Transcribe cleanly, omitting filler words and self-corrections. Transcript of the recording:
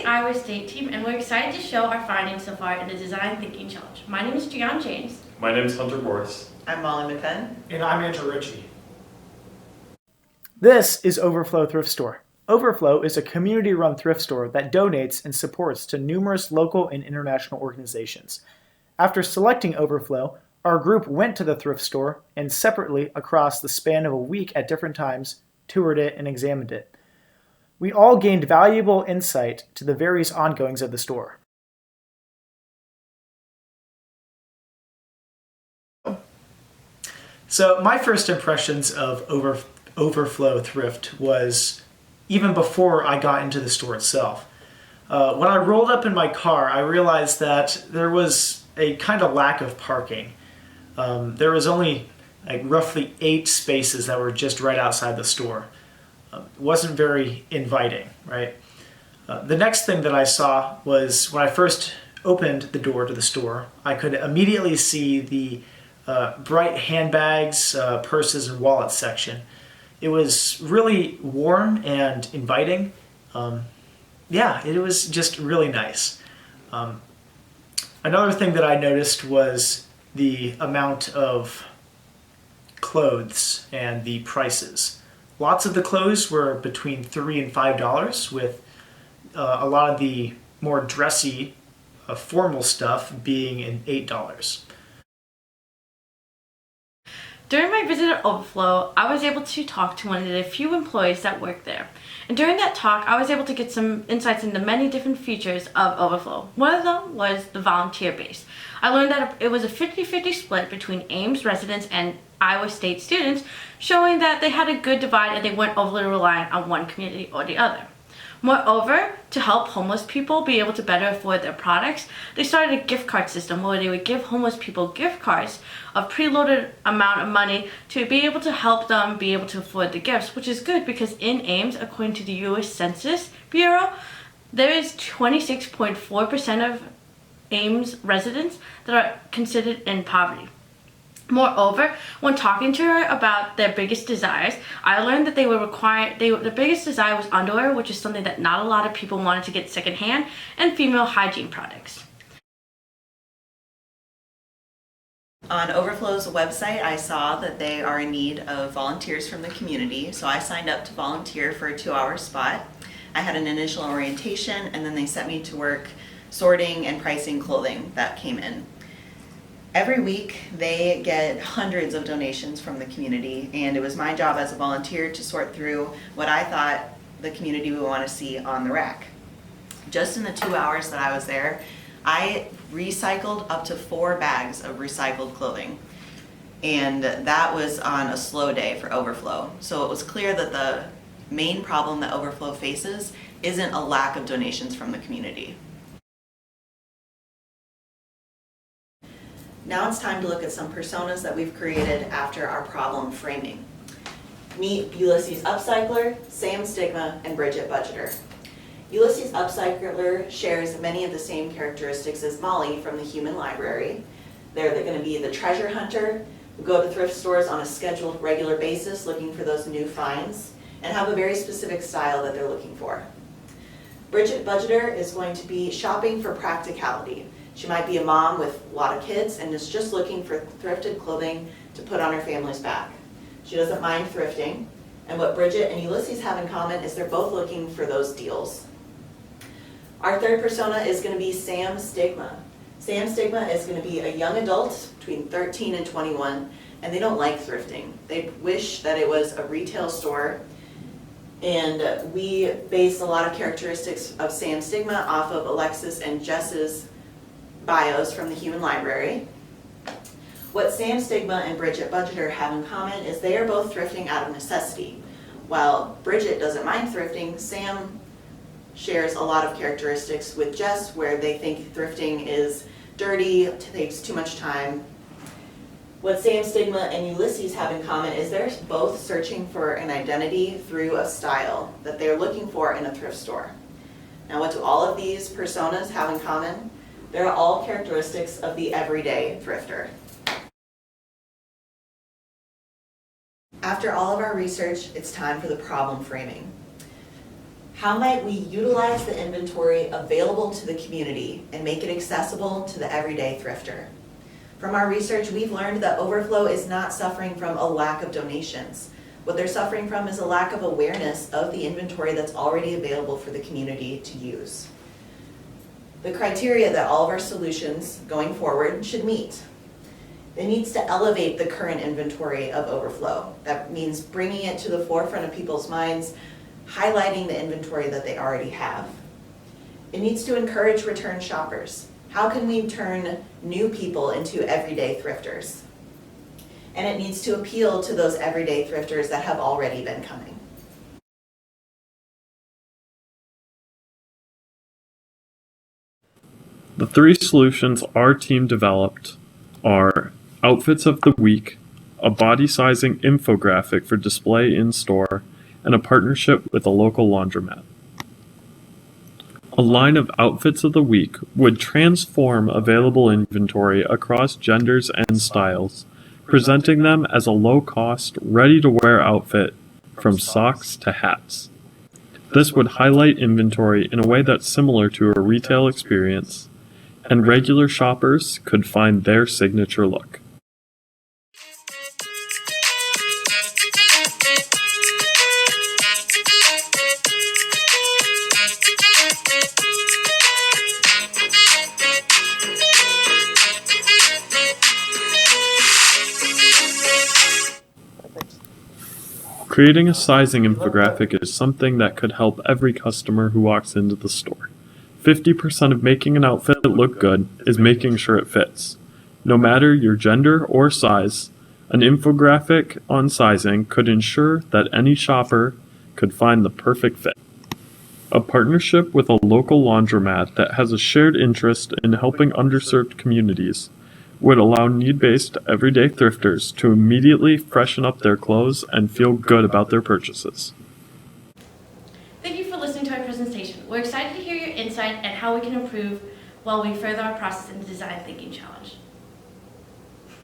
the Iowa State team, and we're excited to show our findings so far in the Design Thinking Challenge. My name is Gian James. My name is Hunter Boris. I'm Molly McFenn. And I'm Andrew Ritchie. This is Overflow Thrift Store. Overflow is a community-run thrift store that donates and supports to numerous local and international organizations. After selecting Overflow, our group went to the thrift store and separately, across the span of a week at different times, toured it and examined it. We all gained valuable insight to the various ongoings of the store. So my first impressions of Overflow Thrift was even before I got into the store itself. When I rolled up in my car, I realized that there was a kind of lack of parking. There was only roughly 8 spaces that were just right outside the store. It wasn't very inviting, right? The next thing that I saw was when I first opened the door to the store, I could immediately see the bright handbags, purses, and wallets section. It was really warm and inviting. Yeah, it was just really nice. Another thing that I noticed was the amount of clothes and the prices. Lots of the clothes were between $3 and $5, with a lot of the more dressy, formal stuff being in $8. During my visit at Overflow, I was able to talk to one of the few employees that work there. And during that talk, I was able to get some insights into many different features of Overflow. One of them was the volunteer base. I learned that it was a 50-50 split between Ames residents and Iowa State students, showing that they had a good divide and they weren't overly reliant on one community or the other. Moreover, to help homeless people be able to better afford their products, they started a gift card system where they would give homeless people gift cards of preloaded amount of money to be able to help them be able to afford the gifts, which is good because in Ames, according to the U.S. Census Bureau, there is 26.4% of Ames residents that are considered in poverty. Moreover, when talking to her about their biggest desires, I learned that the biggest desire was underwear, which is something that not a lot of people wanted to get secondhand, and female hygiene products. On Overflow's website, I saw that they are in need of volunteers from the community, so I signed up to volunteer for a 2-hour spot. I had an initial orientation, and then they sent me to work sorting and pricing clothing that came in. Every week they get hundreds of donations from the community, and it was my job as a volunteer to sort through what I thought the community would want to see on the rack. Just in the 2 hours that I was there, I recycled up to 4 bags of recycled clothing, and that was on a slow day for Overflow. So it was clear that the main problem that Overflow faces isn't a lack of donations from the community. Now it's time to look at some personas that we've created after our problem framing. Meet Ulysses Upcycler, Sam Stigma, and Bridget Budgeter. Ulysses Upcycler shares many of the same characteristics as Molly from the Human Library. They're going to be the treasure hunter, who go to thrift stores on a scheduled, regular basis looking for those new finds, and have a very specific style that they're looking for. Bridget Budgeter is going to be shopping for practicality. She might be a mom with a lot of kids and is just looking for thrifted clothing to put on her family's back. She doesn't mind thrifting, and what Bridget and Ulysses have in common is they're both looking for those deals. Our third persona is going to be Sam Stigma. Sam Stigma is going to be a young adult between 13 and 21, and they don't like thrifting. They wish that it was a retail store, and we base a lot of characteristics of Sam Stigma off of Alexis and Jess's bios from the Human Library. What Sam Stigma and Bridget Budgeter have in common is they are both thrifting out of necessity. While Bridget doesn't mind thrifting, Sam shares a lot of characteristics with Jess where they think thrifting is dirty, takes too much time. What Sam Stigma and Ulysses have in common is they're both searching for an identity through a style that they're looking for in a thrift store. Now, what do all of these personas have in common? They're all characteristics of the everyday thrifter. After all of our research, it's time for the problem framing. How might we utilize the inventory available to the community and make it accessible to the everyday thrifter? From our research, we've learned that Overflow is not suffering from a lack of donations. What they're suffering from is a lack of awareness of the inventory that's already available for the community to use. The criteria that all of our solutions going forward should meet. It needs to elevate the current inventory of Overflow. That means bringing it to the forefront of people's minds, highlighting the inventory that they already have. It needs to encourage return shoppers. How can we turn new people into everyday thrifters? And it needs to appeal to those everyday thrifters that have already been coming. The three solutions our team developed are Outfits of the Week, a body sizing infographic for display in store, and a partnership with a local laundromat. A line of Outfits of the Week would transform available inventory across genders and styles, presenting them as a low-cost, ready-to-wear outfit from socks to hats. This would highlight inventory in a way that's similar to a retail experience, and regular shoppers could find their signature look. Creating a sizing infographic is something that could help every customer who walks into the store. 50% of making an outfit look good is making sure it fits. No matter your gender or size, an infographic on sizing could ensure that any shopper could find the perfect fit. A partnership with a local laundromat that has a shared interest in helping underserved communities would allow need-based everyday thrifters to immediately freshen up their clothes and feel good about their purchases. Thank you for listening to our presentation. We're excited to hear your insight and how we can improve while we further our process in the design thinking challenge.